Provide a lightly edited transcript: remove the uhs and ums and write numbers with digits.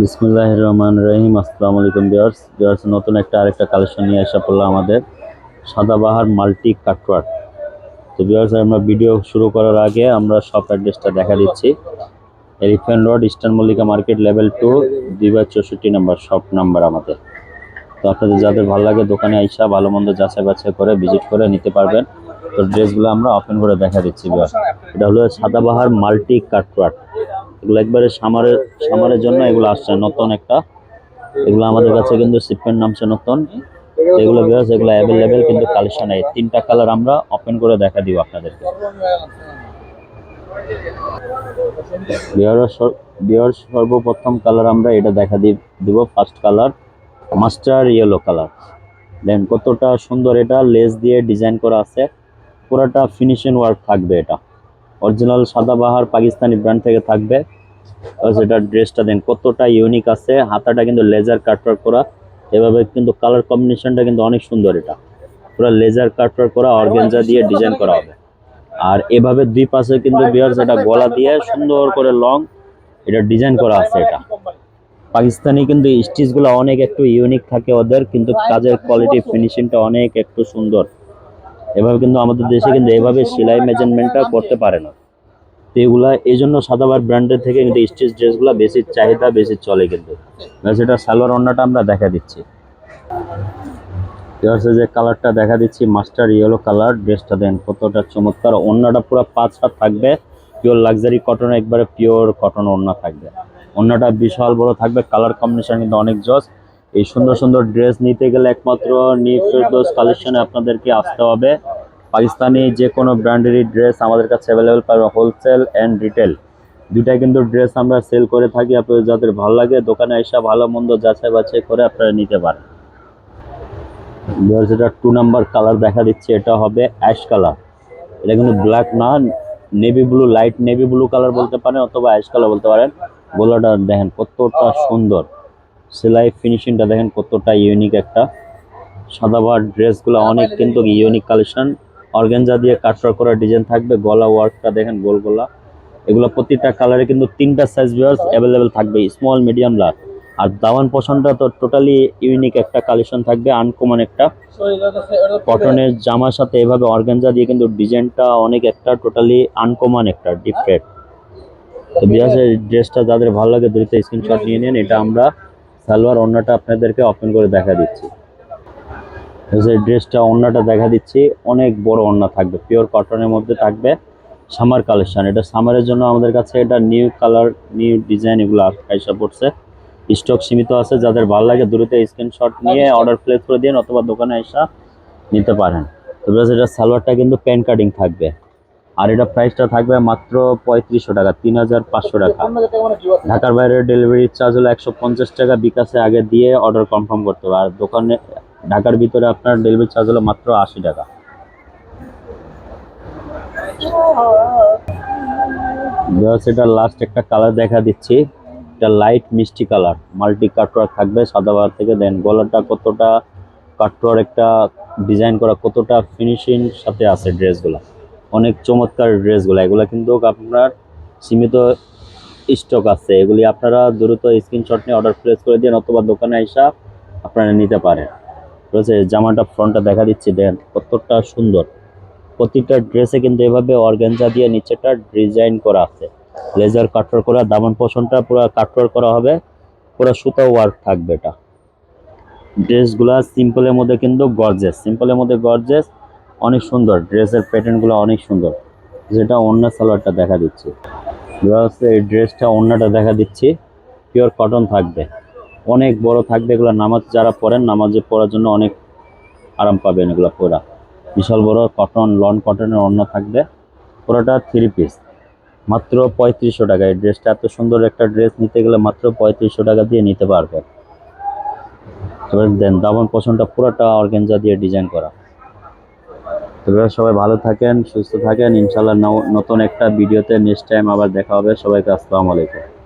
বিসমিল্লাহির রহমানির রহিম। আসসালামু আলাইকুম ভিউয়ার্স, নতুন আরেকটা কালেকশন নিয়ে আসা পড়লো আমাদের সাদাবাহার মাল্টি কাটওয়ার্ক। তো ভিউয়ার্স, আমরা ভিডিও শুরু করার আগে আমরা শপ অ্যাড্রেসটা দেখা দিচ্ছি। Elephant road, eastern Mallika market, level 2, 2/64 নম্বর শপ নাম্বার আমাদের। তো আপনাদের যাদের ভালো লাগে দোকানে আইসা ভালো মন্দ যাচাই বাছাই করে ভিজিট করে নিতে পারবেন। তো ড্রেসগুলো আমরা ওপেন করে দেখা দিচ্ছি ভিউয়ার্স। এটা হলো সাদাবাহার মাল্টি কাটওয়ার্ক। এগুলো একবারে সামারের জন্য এগুলো আসছে নতুন একটা। এগুলো আমাদের কাছে কিন্তু শিপমেন্ট নামছে নতুন। এগুলো ভিউয়ার্স, এগুলো অ্যাভেলেবেল কিন্তু কালেকশন নাই। 3টা কালার আমরা ওপেন করে দেখা দিব আপনাদেরকে। ভিউয়ার্স, সর্বপ্রথম কালার আমরা এটা দেখা দিব। First colour master yellow colour. Then কতটা সুন্দর, এটা লেস দিয়ে ডিজাইন করা আছে, পুরোটা ফিনিশিং ওয়ার্ক থাকবে। এটা অরিজিনাল সাদাবাহার পাকিস্তানি ব্র্যান্ড থেকে থাকবে। এটা ড্রেসটা দেন কতটা ইউনিক আছে, হাতাটা কিন্তু লেজার কাটওয়ার্ক করা, এভাবে কিন্তু কালার কম্বিনেশনটা কিন্তু অনেক সুন্দর। এটা পুরো লেজার কাটওয়ার্ক করা, অর্গানজা দিয়ে ডিজাইন করা হবে। আর এভাবে দুই পাশে কিন্তু ভিউয়ার্স এটা গলা দিয়ে সুন্দর করে লং এটা ডিজাইন করা আছে। এটা পাকিস্তানি কিন্তু স্টিচগুলো অনেক একটু ইউনিক থাকে ওদের, কিন্তু কাজের কোয়ালিটি ফিনিশিংটা অনেক একটু সুন্দর। এভাবে কিন্তু আমাদের দেশে কিন্তু এভাবে সেলাই মেজারমেন্টটা করতে পারে না। তো এগুলা এই জন্য সাদাবাহার ব্র্যান্ডের থেকে কিন্তু স্টিচ ড্রেসগুলো বেশি চাহিদা, বেশি চলে। কিন্তু সেটা সালোয়ার ওড়নাটা আমরা দেখা দিচ্ছি। যে কালারটা দেখা দিচ্ছি মাস্টার ইয়েলো কালার। ড্রেসটা দেন কতটা চমৎকার, ওড়নাটা পুরো 5 হাত থাকবে, পিওর লাক্সারি কটন, একবারে পিওর কটন ওড়না থাকবে। ওড়নাটা বিশাল বড় থাকবে, কালার কম্বিনেশন কিন্তু অনেক জস। এই সুন্দর সুন্দর ড্রেস নিতে গেলে একমাত্র নিউ ফেরদৌস কালেকশনে আপনাদেরকে আসতে হবে। পাকিস্তানি যে কোনো ব্র্যান্ডেরই ড্রেস আমাদের কাছে অ্যাভেলেবেল পাবেন, হোলসেল অ্যান্ড রিটেল দুইটাই কিন্তু ড্রেস আমরা সেল করে থাকি। আপনাদের যাদের ভালো লাগে দোকানে এসে ভালো মন্দ যাচাই বাছাই করে আপনারা নিতে পারেন। যেটা 2 নাম্বার কালার দেখা দিচ্ছে, এটা হবে অ্যাশ কালার। এটা কিন্তু ব্ল্যাক না, navy blue, light navy blue colour বলতে পারেন অথবা অ্যাশ কালার বলতে পারেন। গোলাটা দেখেন কতটা সুন্দর, সেলাই ফিনিশিংটা দেখেন কতটা ইউনিক। একটা সাদাবাহার ড্রেসগুলো অনেক কিন্তু ইউনিক কালেকশন, অর্গানজা দিয়ে কাটওয়ার্ক করা ডিজাইন থাকবে। গলা ওয়ার্কটা দেখেন, গোল গলা। এগুলো প্রতিটা কালারে কিন্তু 3টা সাইজ ভিউয়ার্স অ্যাভেলেবেল থাকবে, স্মল, মিডিয়াম, লার্জ। আর দামান পশনটা তো টোটালি ইউনিক একটা কালেকশন থাকবে, আনকমন একটা কটনের জামার সাথে এভাবে অর্গানজা দিয়ে কিন্তু ডিজাইনটা অনেক একটা টোটালি আনকমন একটা ডিফারেন্ট। তো ভিউয়ার্স, এই ড্রেসটা যাদের ভালো লাগে দ্রুত স্ক্রিনশট নিয়ে নিন। এটা আমরা সালোয়ার ওড়নাটা আপনাদেরকে ওপেন করে দেখা দিচ্ছি। এই ড্রেসটা ওড়নাটা দেখা দিচ্ছি, অনেক বড় ওড়না থাকবে, পিওর কটনের মধ্যে থাকবে। সামার কালেকশন, এটা সামারের জন্য আমাদের কাছে এটা নিউ কালার, নিউ ডিজাইন এগুলো আইসা পড়ছে। স্টক সীমিত আছে, যাদের ভালো লাগে দ্রুত স্ক্রিনশট নিয়ে অর্ডার প্লেস করে দিন অথবা দোকানে এসে নিতে পারেন। তো এটা সালোয়ারটা কিন্তু প্যান কাটিং থাকবে, আর এটা প্রাইসটা থাকবে মাত্র 3500 টাকা, 3500 টাকা। ঢাকার বাইরে ডেলিভারি চার্জ হলো 150 টাকা, বিকাশে আগে দিয়ে অর্ডার কনফার্ম করতে হবে। আর দোকানে ঢাকার ভিতরে আপনার ডেলিভারি চার্জ হলো মাত্র 80 টাকা। এটা লাস্ট একটা কালার দেখা দিচ্ছি, এটা লাইট মিষ্টি কালার, মাল্টি কাটওয়ার্ক থাকবে সাদাবাহার থেকে। দেন গলাটা কতটা কাটওয়ার্ক একটা ডিজাইন করা, কতটা ফিনিশিং সাথে আছে ড্রেসগুলো, অনেক চমৎকার ড্রেসগুলো। এগুলো কিন্তু আপনার সীমিত স্টক আছে, এগুলি আপনারা দ্রুত স্ক্রিনশট নিয়ে অর্ডার প্লেস করে দিন অথবা দোকানে এসে আপনারা নিতে পারেন। ঠিক আছে, জামাটা ফ্রন্টটা দেখা দিচ্ছি, দেন কতটা সুন্দর। প্রতিটা ড্রেসে কিন্তু এভাবে অর্গানজা দিয়ে নিচেটা ডিজাইন করা আছে, লেজার কাটওয়ার্ক করা, দামান পশনটা পুরো কাটওয়ার্ক করা হবে, পুরো সুতা ওয়ার্ক থাকবে। এটা ড্রেসগুলা সিম্পলের মধ্যে কিন্তু গর্জেস, সিম্পলের মধ্যে গর্জেস, অনেক সুন্দর। ড্রেসের প্যাটার্নগুলো অনেক সুন্দর। যেটা ওড়না সালোয়ারটা দেখা দিচ্ছি, এই ড্রেসটা ওড়নাটা দেখা দিচ্ছি, পিওর কটন থাকবে, অনেক বড় থাকবে। এগুলো নামাজ যারা পড়েন, নামাজে পড়ার জন্য অনেক আরাম পাবেন। এগুলো পুরা বিশাল বড় কটন, লন কটনের ওড়না থাকবে, পুরোটা 3 পিস, মাত্র 3500 টাকা। এই ড্রেসটা, এত সুন্দর একটা ড্রেস নিতে গেলে মাত্র 3500 টাকা দিয়ে নিতে পারবে। তবে দেন দামান পছন্দটা পুরোটা অর্গানজা দিয়ে ডিজাইন করা। তবে সবাই ভালো থাকেন, সুস্থ থাকেন, ইনশাল্লাহ নতুন একটা ভিডিওতে নেক্সট টাইম আবার দেখা হবে। সবাইকে আসসালামু আলাইকুম।